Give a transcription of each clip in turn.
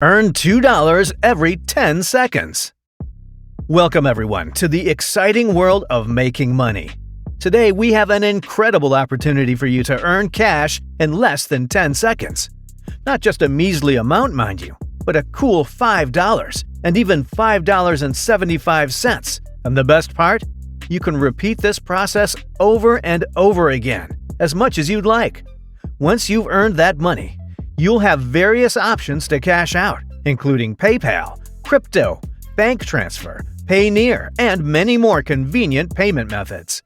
Earn $2 every 10 seconds. Welcome everyone to the exciting world of making money. Today we have an incredible opportunity for you to earn cash in less than 10 seconds. Not just a measly amount, mind you, but a cool $5 and even $5.75. And the best part? You can repeat this process over and over again, as much as you'd like. Once you've earned that money, you'll have various options to cash out, including PayPal, crypto, bank transfer, Payoneer, and many more convenient payment methods.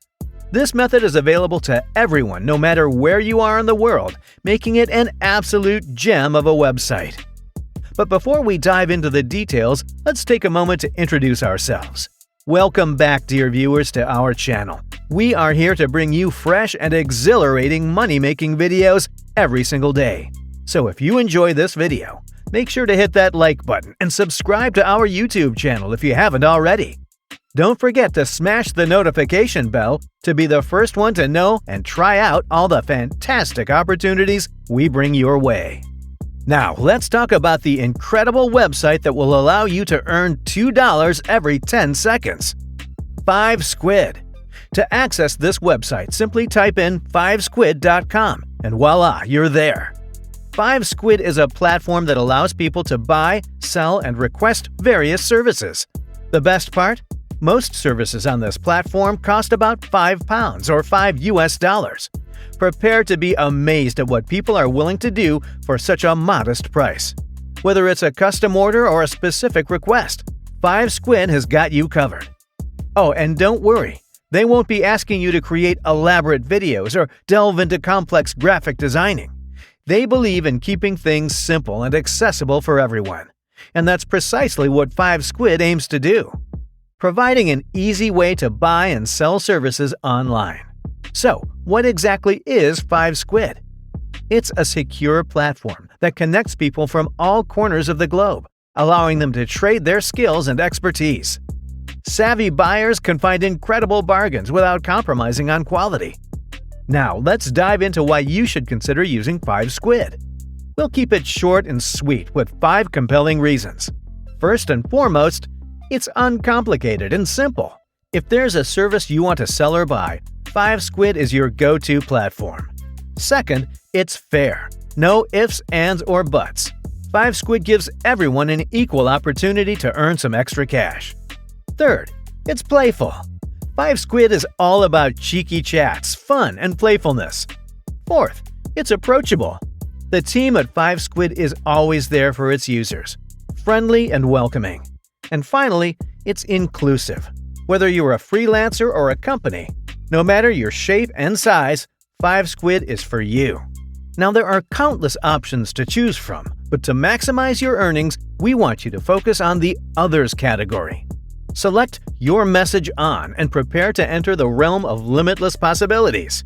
This method is available to everyone no matter where you are in the world, making it an absolute gem of a website. But before we dive into the details, let's take a moment to introduce ourselves. Welcome back, dear viewers, to our channel. We are here to bring you fresh and exhilarating money-making videos every single day. So if you enjoy this video, make sure to hit that like button and subscribe to our YouTube channel if you haven't already. Don't forget to smash the notification bell to be the first one to know and try out all the fantastic opportunities we bring your way. Now, let's talk about the incredible website that will allow you to earn $2 every 10 seconds. FiveSquid. To access this website, simply type in FiveSquid.com and voila, you're there. FiveSquid is a platform that allows people to buy, sell, and request various services. The best part? Most services on this platform cost about £5 or $5. Prepare to be amazed at what people are willing to do for such a modest price. Whether it's a custom order or a specific request, FiveSquid has got you covered. Oh, and don't worry, they won't be asking you to create elaborate videos or delve into complex graphic designing. They believe in keeping things simple and accessible for everyone. And that's precisely what FiveSquid aims to do, providing an easy way to buy and sell services online. So, what exactly is FiveSquid? It's a secure platform that connects people from all corners of the globe, allowing them to trade their skills and expertise. Savvy buyers can find incredible bargains without compromising on quality. Now, let's dive into why you should consider using FiveSquid. We'll keep it short and sweet with 5 compelling reasons. First and foremost, it's uncomplicated and simple. If there's a service you want to sell or buy, FiveSquid is your go-to platform. Second, it's fair. No ifs, ands, or buts. FiveSquid gives everyone an equal opportunity to earn some extra cash. Third, it's playful. FiveSquid is all about cheeky chats, fun, and playfulness. Fourth, it's approachable. The team at FiveSquid is always there for its users, friendly and welcoming. And finally, it's inclusive. Whether you're a freelancer or a company, no matter your shape and size, FiveSquid is for you. Now, there are countless options to choose from, but to maximize your earnings, we want you to focus on the Others category. Select Your Message On and prepare to enter the realm of limitless possibilities.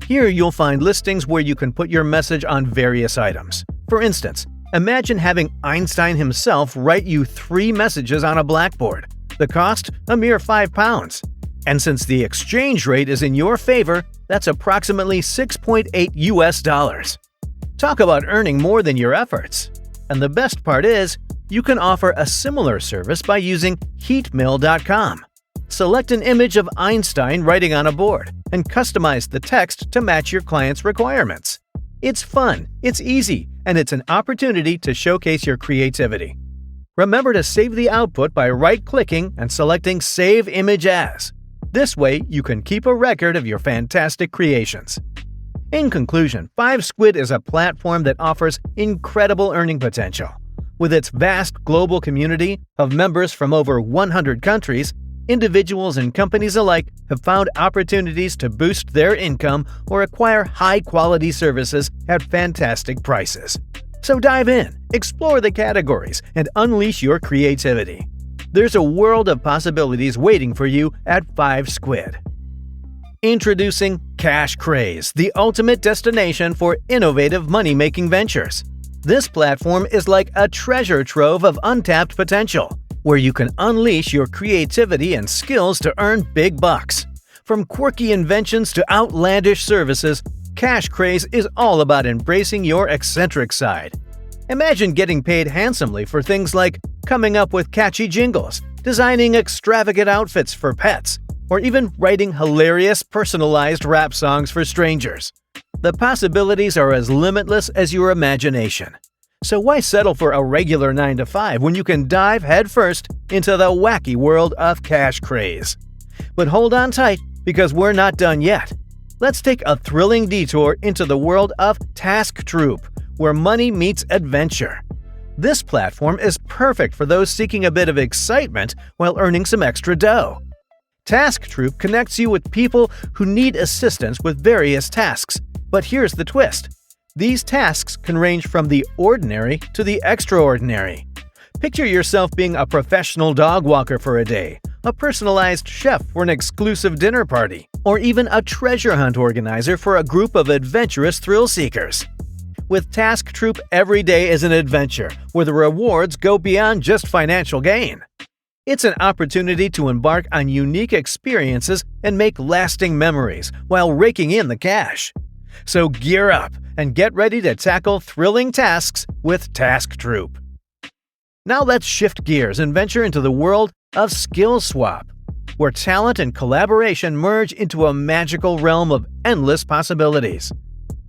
Here you'll find listings where you can put your message on various items. For instance, imagine having Einstein himself write you 3 messages on a blackboard. The cost? A mere £5. And since the exchange rate is in your favor, that's approximately $6.8. Talk about earning more than your efforts. And the best part is, you can offer a similar service by using heatmill.com. Select an image of Einstein writing on a board and customize the text to match your client's requirements. It's fun, it's easy, and it's an opportunity to showcase your creativity. Remember to save the output by right-clicking and selecting Save Image As. This way, you can keep a record of your fantastic creations. In conclusion, FiveSquid is a platform that offers incredible earning potential. With its vast global community of members from over 100 countries, individuals and companies alike have found opportunities to boost their income or acquire high-quality services at fantastic prices. So dive in, explore the categories, and unleash your creativity. There's a world of possibilities waiting for you at FiveSquid. Introducing CashCraze, the ultimate destination for innovative money-making ventures. This platform is like a treasure trove of untapped potential, where you can unleash your creativity and skills to earn big bucks. From quirky inventions to outlandish services, CashCraze is all about embracing your eccentric side. Imagine getting paid handsomely for things like coming up with catchy jingles, designing extravagant outfits for pets, or even writing hilarious personalized rap songs for strangers. The possibilities are as limitless as your imagination. So why settle for a regular 9-to-5 when you can dive headfirst into the wacky world of CashCraze? But hold on tight, because we're not done yet. Let's take a thrilling detour into the world of Task Troop, where money meets adventure. This platform is perfect for those seeking a bit of excitement while earning some extra dough. Task Troop connects you with people who need assistance with various tasks, but here's the twist. These tasks can range from the ordinary to the extraordinary. Picture yourself being a professional dog walker for a day, a personalized chef for an exclusive dinner party, or even a treasure hunt organizer for a group of adventurous thrill seekers. With Task Troop, every day is an adventure, where the rewards go beyond just financial gain. It's an opportunity to embark on unique experiences and make lasting memories while raking in the cash. So gear up and get ready to tackle thrilling tasks with Task Troop. Now let's shift gears and venture into the world of SkillSwap, where talent and collaboration merge into a magical realm of endless possibilities.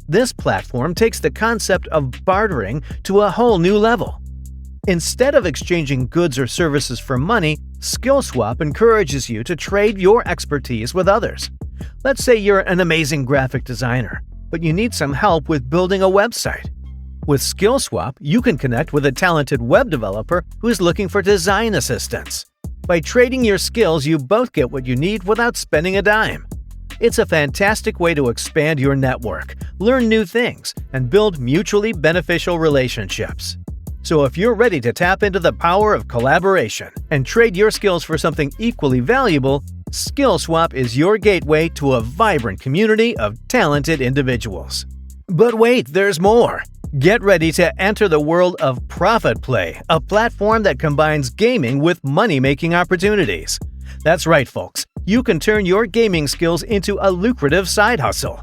This platform takes the concept of bartering to a whole new level. Instead of exchanging goods or services for money, SkillSwap encourages you to trade your expertise with others. Let's say you're an amazing graphic designer, but you need some help with building a website. With SkillSwap, you can connect with a talented web developer who is looking for design assistance. By trading your skills, you both get what you need without spending a dime. It's a fantastic way to expand your network, learn new things, and build mutually beneficial relationships. So if you're ready to tap into the power of collaboration and trade your skills for something equally valuable, SkillSwap is your gateway to a vibrant community of talented individuals. But wait, there's more! Get ready to enter the world of Profit Play, a platform that combines gaming with money-making opportunities. That's right, folks. You can turn your gaming skills into a lucrative side hustle.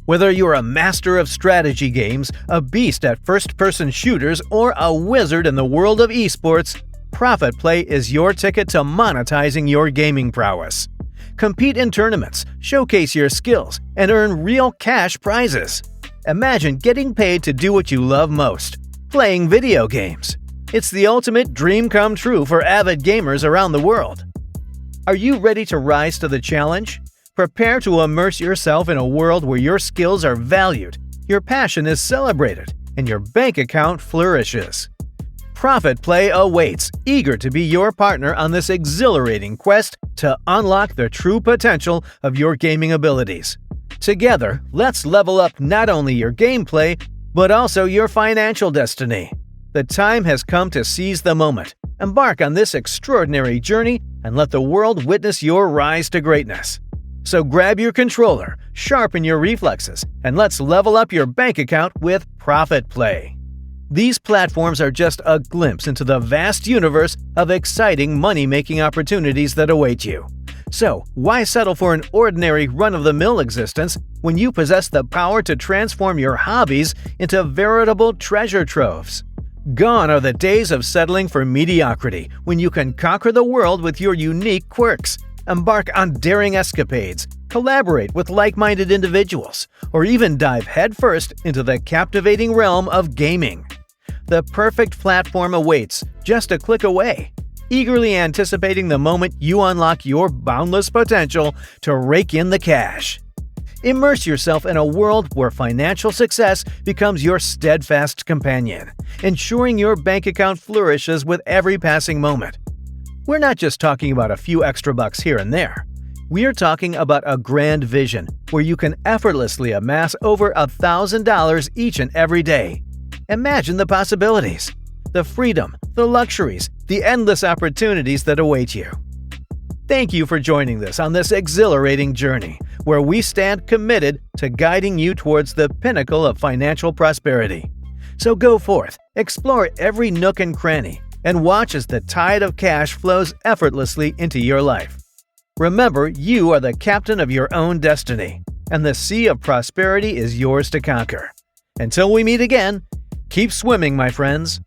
Whether you're a master of strategy games, a beast at first-person shooters, or a wizard in the world of esports, Profit Play is your ticket to monetizing your gaming prowess. Compete in tournaments, showcase your skills, and earn real cash prizes. Imagine getting paid to do what you love most, playing video games. It's the ultimate dream come true for avid gamers around the world. Are you ready to rise to the challenge? Prepare to immerse yourself in a world where your skills are valued, your passion is celebrated, and your bank account flourishes. Profit Play awaits, eager to be your partner on this exhilarating quest to unlock the true potential of your gaming abilities. Together, let's level up not only your gameplay, but also your financial destiny. The time has come to seize the moment, embark on this extraordinary journey, and let the world witness your rise to greatness. So grab your controller, sharpen your reflexes, and let's level up your bank account with Profit Play. These platforms are just a glimpse into the vast universe of exciting money-making opportunities that await you. So, why settle for an ordinary run-of-the-mill existence when you possess the power to transform your hobbies into veritable treasure troves? Gone are the days of settling for mediocrity when you can conquer the world with your unique quirks, embark on daring escapades, collaborate with like-minded individuals, or even dive headfirst into the captivating realm of gaming. The perfect platform awaits, just a click away, eagerly anticipating the moment you unlock your boundless potential to rake in the cash. Immerse yourself in a world where financial success becomes your steadfast companion, ensuring your bank account flourishes with every passing moment. We're not just talking about a few extra bucks here and there. We're talking about a grand vision where you can effortlessly amass over $1,000 each and every day. Imagine the possibilities, the freedom, the luxuries, the endless opportunities that await you. Thank you for joining us on this exhilarating journey, where we stand committed to guiding you towards the pinnacle of financial prosperity. So go forth, explore every nook and cranny, and watch as the tide of cash flows effortlessly into your life. Remember, you are the captain of your own destiny, and the sea of prosperity is yours to conquer. Until we meet again, Keep swimming, my friends.